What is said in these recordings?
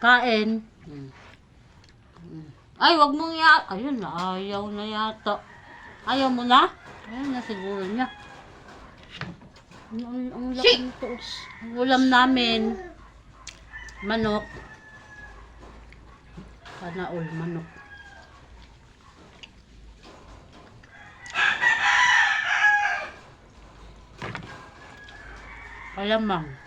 Kain. Ay, wag mong ayun na, ayaw na yata. Ayaw mo na? Ayun na siguro niya. Ang laki nito. Ang ulam namin. Manok. Sana all manok. Alamang.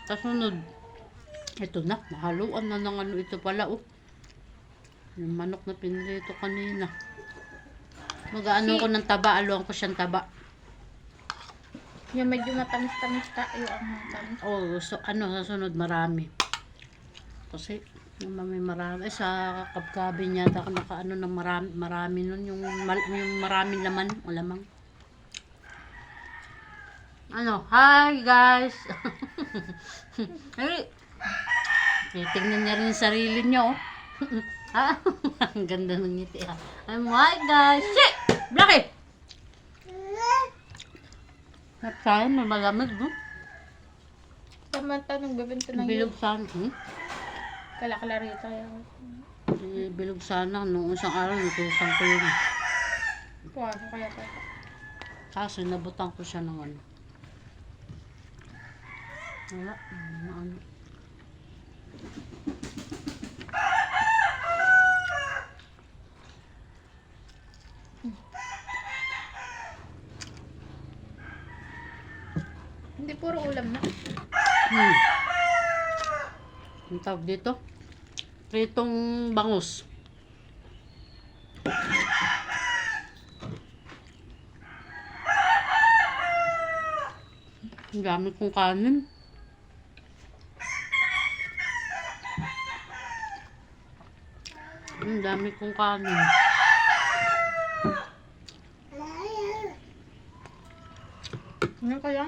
Kasunod. Ito na, nahaluan na ng ano ito pala, oh. Yung manok na pinrito kanina. Mag-ano ko ng taba, aluan ko siyang taba. Yung medyo matamis-tamis tayo ang matamis. Oh, so ano, sa sunod marami. Kasi, yung may marami, sa kabkabi niya, nakaano ng marami nun, yung maraming laman, alamang. Ano, hi guys! Ay, tingnan niya rin yung sarili niya, oh. Ah, ang ganda ng ngiti, ah. Hi guys! Shit! Blackie! Sayang, may malamig, no? Samantha, nagbebenta ng Bilog sana, kalaklarita yan. Bilog sana, noong isang araw, natusan ko yun. Paano kaya pa? Kaso, nabutang ko siya ng ano. Wala, ano. Hindi puro ulam na. Ang tawag dito? Pritong bangus. Ang dami kong kanin. Ang dami kong kanin. Ano kaya?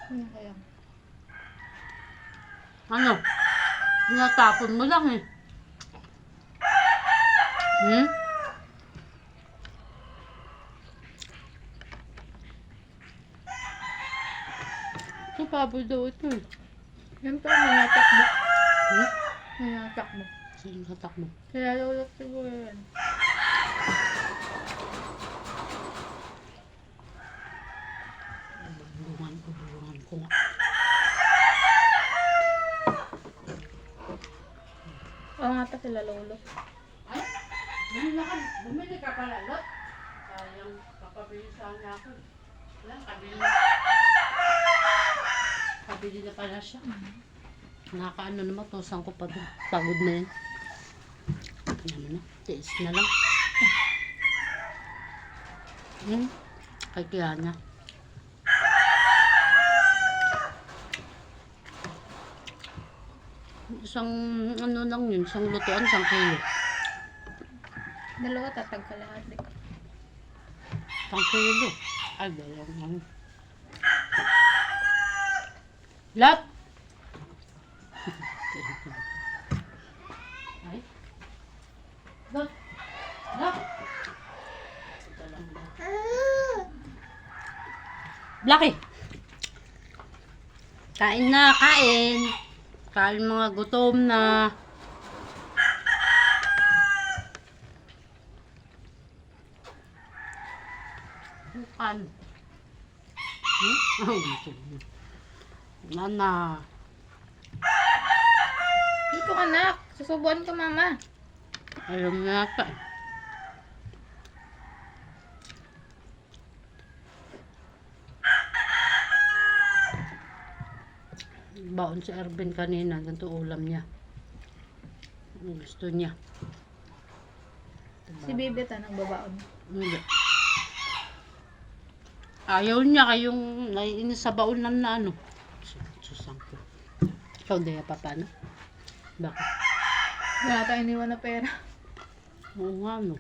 Ano kaya? Ano? Tinatapon mo lang, eh. Ito, baboy daw ito, eh. Yan pa, nangatakbo. Nangatakbo. Sino katak mo? Kaya lulot siguro yan. Bulungan ko nga. Oo nga ta sila lolo. Ay, bumili ka pala, Lot. Sayang, papabili sana ako. Wala, kabili na pala siya. Nakakaano naman, tosan ko pa doon. Pagod na yun. Ano na, tiis na lang. Kay Kiana. Isang ano lang yun, isang lutuan, 1 kilo. Dalawa tatag kalahati. 1 kilo. Ay, dalawang. Lot! Ay. Lot! Lot! Blackie! Kain na, kain! Kain mga gutom na. Bukan. Nana. Dito anak, susubuan ka mama. Alam na yata. Baon si Ervin kanina, ganito ulam niya. Ang gusto niya. Si Bebe ta nagbabaon. Hindi. Ayaw niya kayong naiinis sa baonan na ano. Susang ko. Ikaw hindi pa paano? Bakit? Wala tayong iniwan na pera. Oo nga no.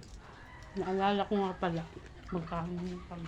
Naalala ko nga pala. Magkano yung pag...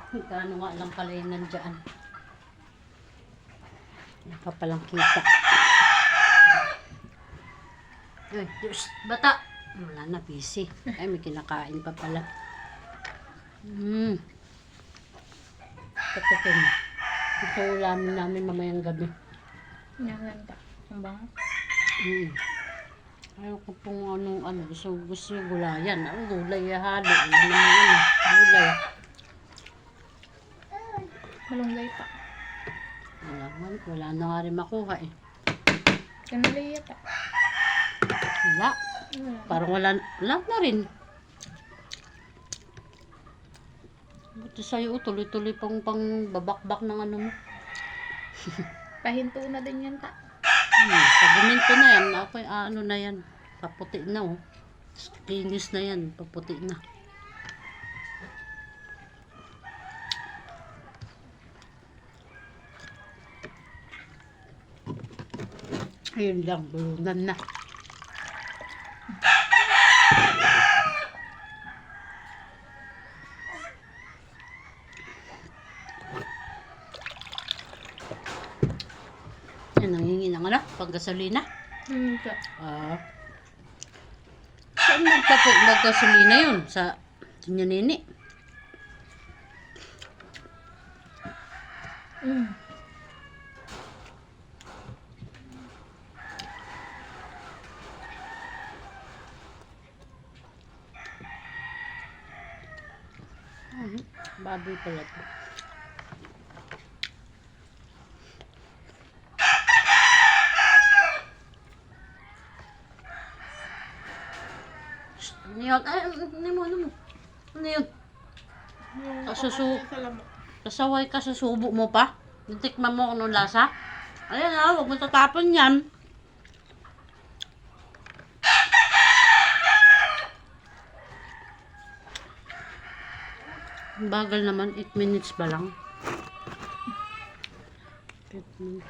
Kano nga lang pala yung nandyan. Wala pa palang kita. Ay, Diyos, bata. Wala na, busy. Ay, may kinakain pa pala. Katukin. Ito ulamin namin mamayang gabi. Yan lang ta. Ang bango. Ayaw ko pong gusto yung gulayan. Ang gulay, halo. Gulay. Malunggay pa. Wala na nga rin makuha eh. Kanaliya pa. Wala. Wala. Parang wala na rin. Buti sa'yo, tuloy-tuloy pang babakbak ng ano mo. Pahinto na din yan ta. Pag guminto na yan, ano na yan, paputi na oh. Linis na yan, paputi na. Ayun lang, bulunan na. Yan, nangingi ng panggasolina. Ta. Saan maggasolina yun? Sa inyo nini? Baboy pala to. Ano yun? Ay, ano mo? Ano yun? Kasaway ka sa subo mo pa? Natikman mo kung anong lasa? Ayan huwag mo tatapon yan. Ang bagal naman, 8 minutes ba lang? 8 minutes.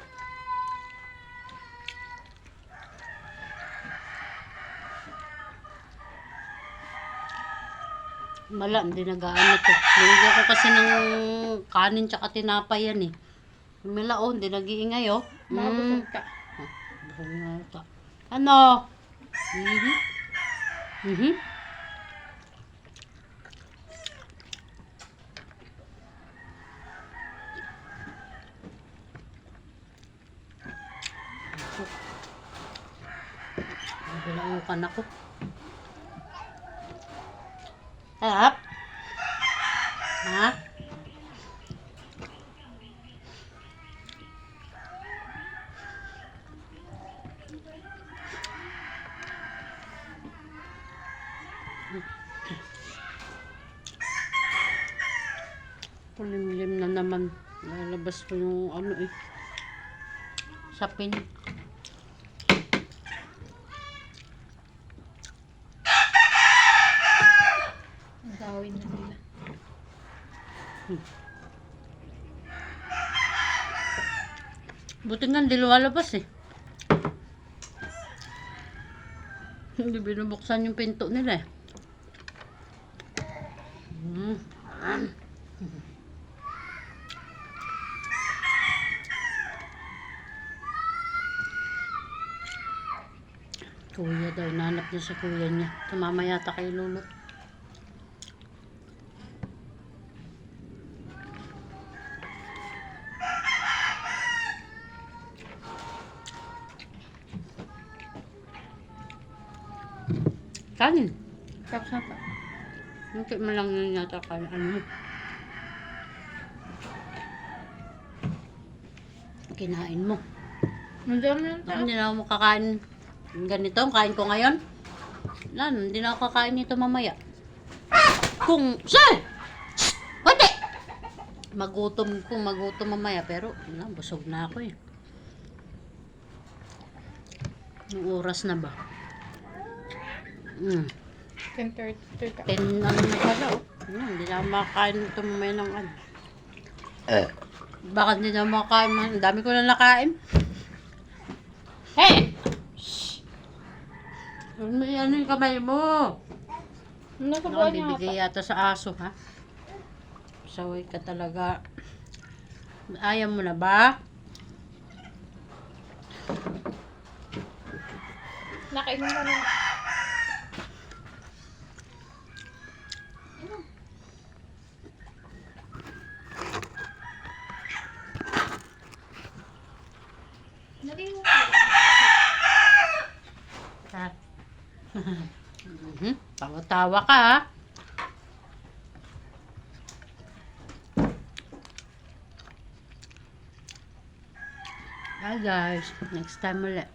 Mala, hindi nag-ano to. Nilagyan ko kasi ng kanin tsaka tinapay yan eh. Mala, hindi nag-iingay oh. Makabusog ka. Busog na ata. Ano? Nagulaukan ako. Harap. Ha? Kulimlim na naman. Lalabas ko yung sapin. Gawin na nila. Buti nga hindi lumalabas eh. Hindi binubuksan yung pinto nila eh. Kuya daw, nanap niya sa kuya niya. Tumama yata kay Lolo. Kanin. Tapos na pa. Hindi mo lang yun yata kanin. Kinain mo. Nandiyan yan ta. Hindi na ako makakain. Ganito, ang kain ko ngayon. Hindi na ako kakain nito mamaya. Sir! Pati! Magutom mamaya, pero busog na ako eh. Yung oras na ba? 10:30 ka. 10 na pala oh. Hindi na ako makakain nito mamaya ng Bakit hindi na ako makakain? Ang dami ko na nakain. Hey! May yung kamay mo. Nasa Baka buwan niya bibigay pa. yata sa aso, ha? Saway ka talaga. Ayaw mo na ba? Nakainom ka na. Naliw. Ha? Tawa-tawa ka ha? Bye guys. Next time ulit.